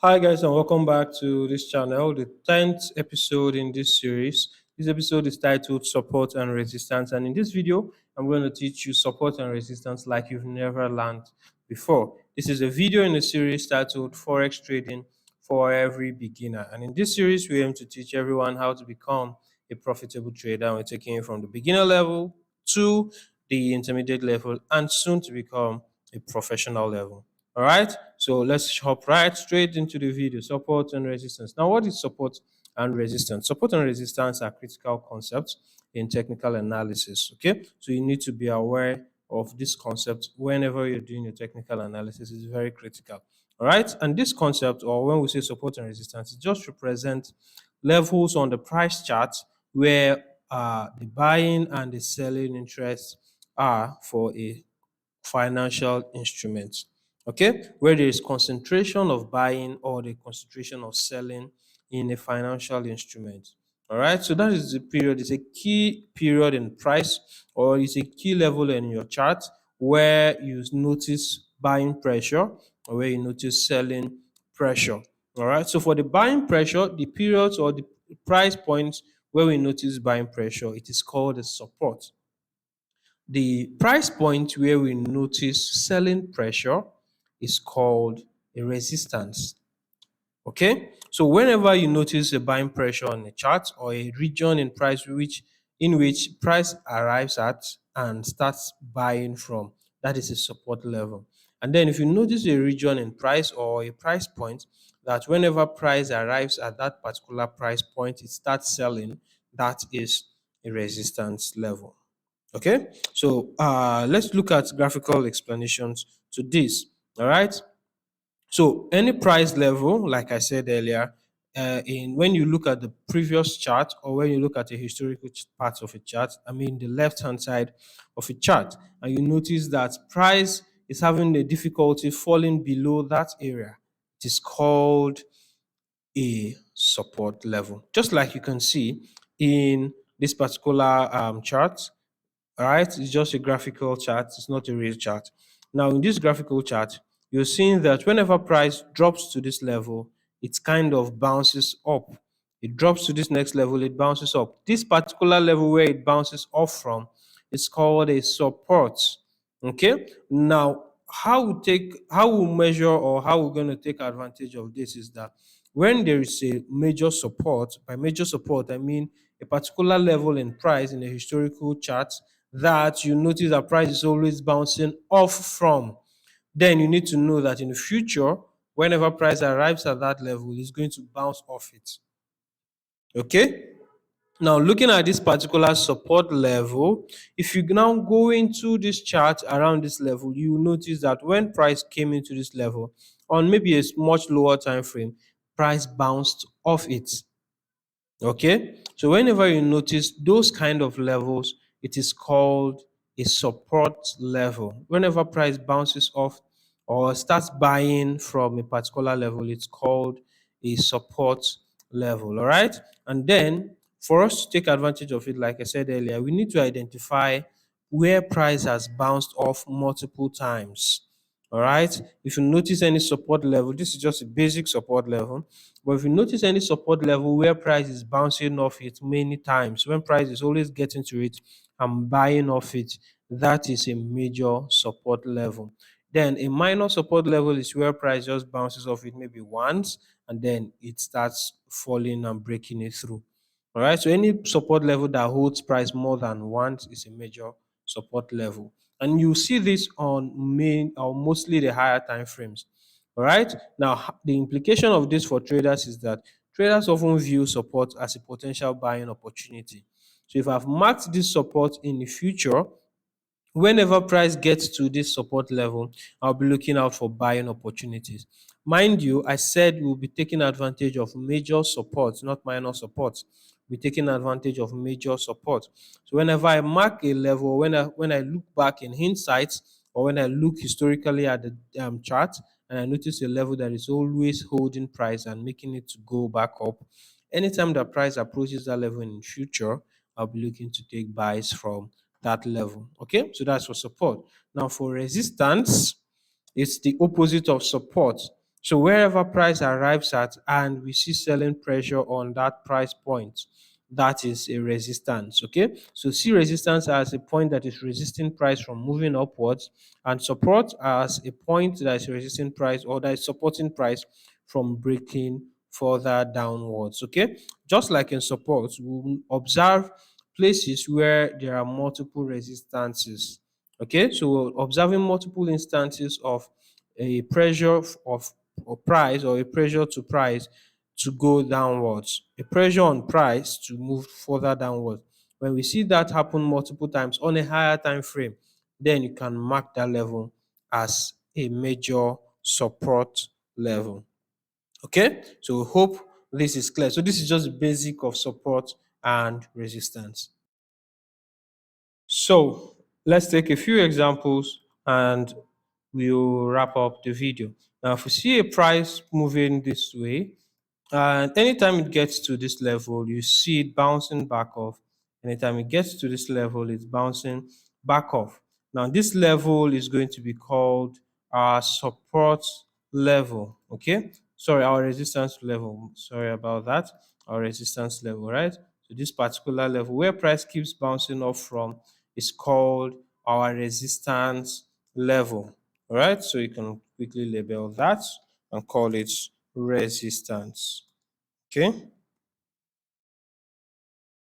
Hi guys, and welcome back to this channel, the 10th episode in this series. This episode is titled Support and Resistance, and in this video I'm going to teach you support and resistance like you've never learned before. This is a video in a series titled Forex Trading for Every Beginner, and in this series we aim to teach everyone how to become a profitable trader, and we're taking it from the beginner level to the intermediate level and soon to become a professional level. All right, so let's hop right straight into the video. Support and resistance. Now, what is support and resistance? Support and resistance are critical concepts in technical analysis. Okay, so you need to be aware of this concept whenever you're doing your technical analysis. It's very critical. All right, and this concept, or when we say support and resistance, it just represents levels on the price chart where the buying and the selling interests are for a financial instruments. Okay, where there is concentration of buying or the concentration of selling in a financial instrument. All right, so that is the period, it's a key period in price, or it's a key level in your chart where you notice buying pressure or where you notice selling pressure. All right, so for the buying pressure, the periods or the price points where we notice buying pressure, it is called a support. The price point where we notice selling pressure is called a resistance. Okay, so whenever you notice a buying pressure on a chart or a region in price which price arrives at and starts buying from, that is a support level. And then if you notice a region in price or a price point that whenever price arrives at that particular price point, it starts selling, that is a resistance level. Okay, so let's look at graphical explanations to this. All right, so any price level, like I said earlier, in when you look at the previous chart or when you look at a historical part of a chart, I mean the left hand side of a chart, and you notice that price is having a difficulty falling below that area, it is called a support level. Just like you can see in this particular chart, all right, it's just a graphical chart, it's not a real chart. Now, in this graphical chart, you're seeing that whenever price drops to this level, it kind of bounces up. It drops to this next level, it bounces up. This particular level where it bounces off from is called a support. Okay. Now, how we measure or how we're going to take advantage of this is that when there is a major support, by major support I mean a particular level in price in a historical chart that you notice that price is always bouncing off from, then you need to know that in the future, whenever price arrives at that level, it's going to bounce off it. Okay. Now, looking at this particular support level, if you now go into this chart around this level, you will notice that when price came into this level on maybe a much lower time frame, price bounced off it. Okay, so whenever you notice those kind of levels, it is called a support level. Whenever price bounces off or starts buying from a particular level, it's called a support level. All right, and then for us to take advantage of it, like I said earlier, we need to identify where price has bounced off multiple times. All right. If you notice any support level, this is just a basic support level. But if you notice any support level where price is bouncing off it many times, when price is always getting to it and buying off it, that is a major support level. Then a minor support level is where price just bounces off it maybe once and then it starts falling and breaking it through. All right. So any support level that holds price more than once is a major support level. And you see this on main or mostly the higher time frames. All right. Now, the implication of this for traders is that traders often view support as a potential buying opportunity. So if I've marked this support in the future, whenever price gets to this support level, I'll be looking out for buying opportunities. Mind you, I said we'll be taking advantage of major support, not minor support. We're taking advantage of major support. So whenever I mark a level, when I look back in hindsight, or when I look historically at the chart and I notice a level that is always holding price and making it to go back up, anytime the price approaches that level in the future, I'll be looking to take buys from that level. Okay, so that's for support. Now, for resistance, it's the opposite of support. So wherever price arrives at and we see selling pressure on that price point, that is a resistance. Okay. So see resistance as a point that is resisting price from moving upwards, and support as a point that is resisting price or that is supporting price from breaking further downwards. Okay. Just like in support, we observe places where there are multiple resistances. Okay. So we're observing multiple instances of a pressure of or price, or a pressure to price to go downwards, a pressure on price to move further downwards. When we see that happen multiple times on a higher time frame, then you can mark that level as a major support level. Okay, so we hope this is clear. So this is just the basic of support and resistance. So let's take a few examples and we'll wrap up the video. Now, if we see a price moving this way, and anytime it gets to this level, you see it bouncing back off. Anytime it gets to this level, it's bouncing back off. Now, this level is going to be called our support level. Okay. Sorry, our resistance level. Sorry about that. Our resistance level, right? So this particular level where price keeps bouncing off from is called our resistance level. All right. So you can quickly label that and call it resistance. Okay.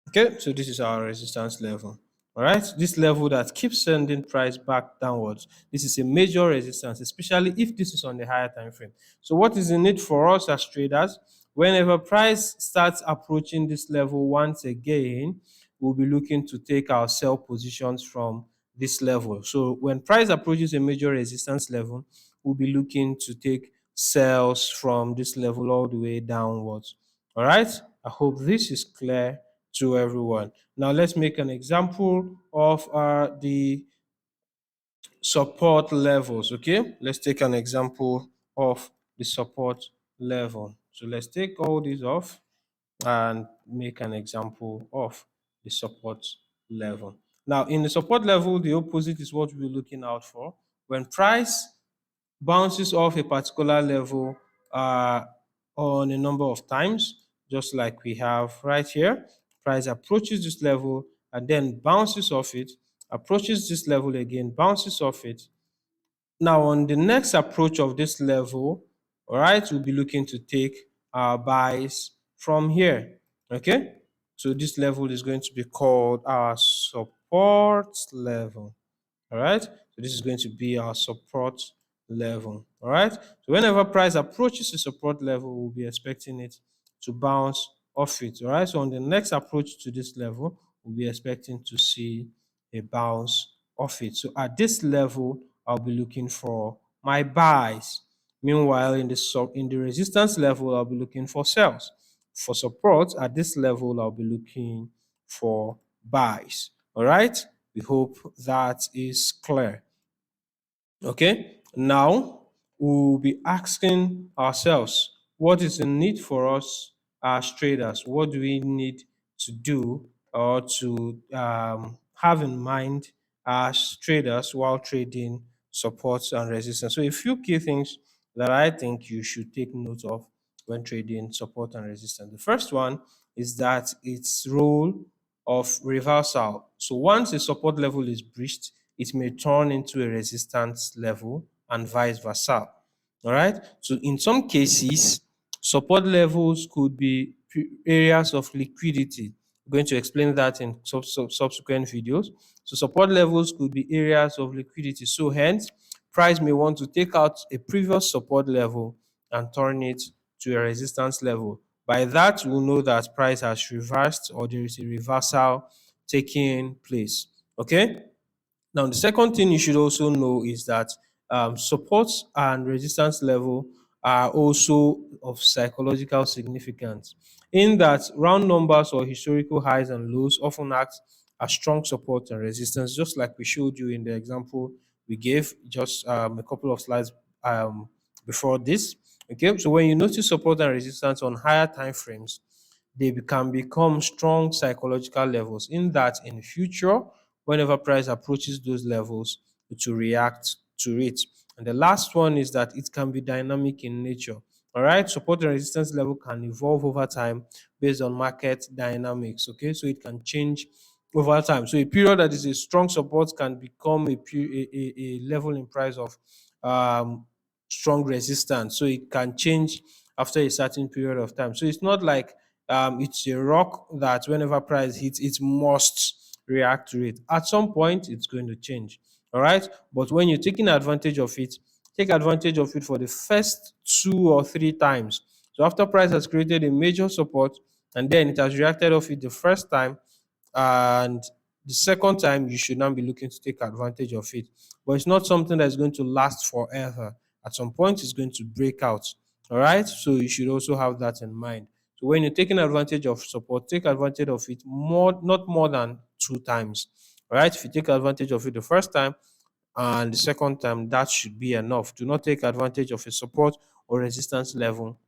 Okay, so this is our resistance level. All right, this level that keeps sending price back downwards. This is a major resistance, especially if this is on the higher time frame. So, what is in it for us as traders? Whenever price starts approaching this level once again, we'll be looking to take our sell positions from this level. So, when price approaches a major resistance level, we'll be looking to take sells from this level all the way downwards. All right, I hope this is clear to everyone. Now let's make an example of the support levels. Okay, let's take an example of the support level. So let's take all these off and make an example of the support level. Now in the support level, the opposite is what we're looking out for. When price bounces off a particular level on a number of times, just like we have right here. Price approaches this level and then bounces off it, approaches this level again, bounces off it. Now, on the next approach of this level, all right, we'll be looking to take our buys from here. Okay, so this level is going to be called our support level. All right. So this is going to be our support level. All right. So whenever price approaches the support level, we'll be expecting it to bounce off it. All right. So on the next approach to this level, we'll be expecting to see a bounce off it. So at this level, I'll be looking for my buys. Meanwhile, in the resistance level, I'll be looking for sells. For support at this level, I'll be looking for buys. All right. We hope that is clear. Okay, now we'll be asking ourselves what is the need for us as traders? What do we need to do or to have in mind as traders while trading supports and resistance? So, a few key things that I think you should take note of when trading support and resistance. The first one is that its role of reversal. So once a support level is breached, it may turn into a resistance level and vice versa. All right. So in some cases, support levels could be areas of liquidity. I'm going to explain that in subsequent videos. So support levels could be areas of liquidity. So hence, price may want to take out a previous support level and turn it to a resistance level. By that, we'll know that price has reversed or there is a reversal taking place. Okay. Now, the second thing you should also know is that support and resistance level are also of psychological significance, in that round numbers or historical highs and lows often act as strong support and resistance, just like we showed you in the example we gave just a couple of slides um, before this. Okay, so when you notice support and resistance on higher time frames, they can become strong psychological levels, in that in the future, whenever price approaches those levels, it will react to it. And the last one is that it can be dynamic in nature. All right, support and resistance level can evolve over time based on market dynamics. Okay, so it can change over time. So a period that is a strong support can become a level in price of um, strong resistance. So it can change after a certain period of time. So it's not like it's a rock that whenever price hits, it must react to it. At some point, it's going to change. All right. But when you're taking advantage of it, take advantage of it for the first 2 or 3 times. So after price has created a major support and then it has reacted off it the first time, and the second time you should not be looking to take advantage of it. But it's not something that's going to last forever. At some point, it's going to break out. All right. So you should also have that in mind. So when you're taking advantage of support, take advantage of it not more than 2 times. All right. If you take advantage of it the first time and the second time, that should be enough. Do not take advantage of a support or resistance level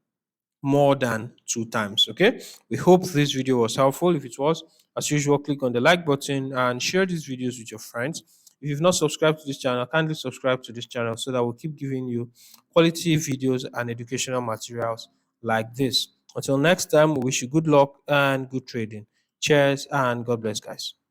more than 2 times. Okay. We hope this video was helpful. If it was, as usual, click on the like button and share these videos with your friends. If you've not subscribed to this channel, kindly subscribe to this channel so that we'll keep giving you quality videos and educational materials like this. Until next time, we wish you good luck and good trading. Cheers and God bless, guys.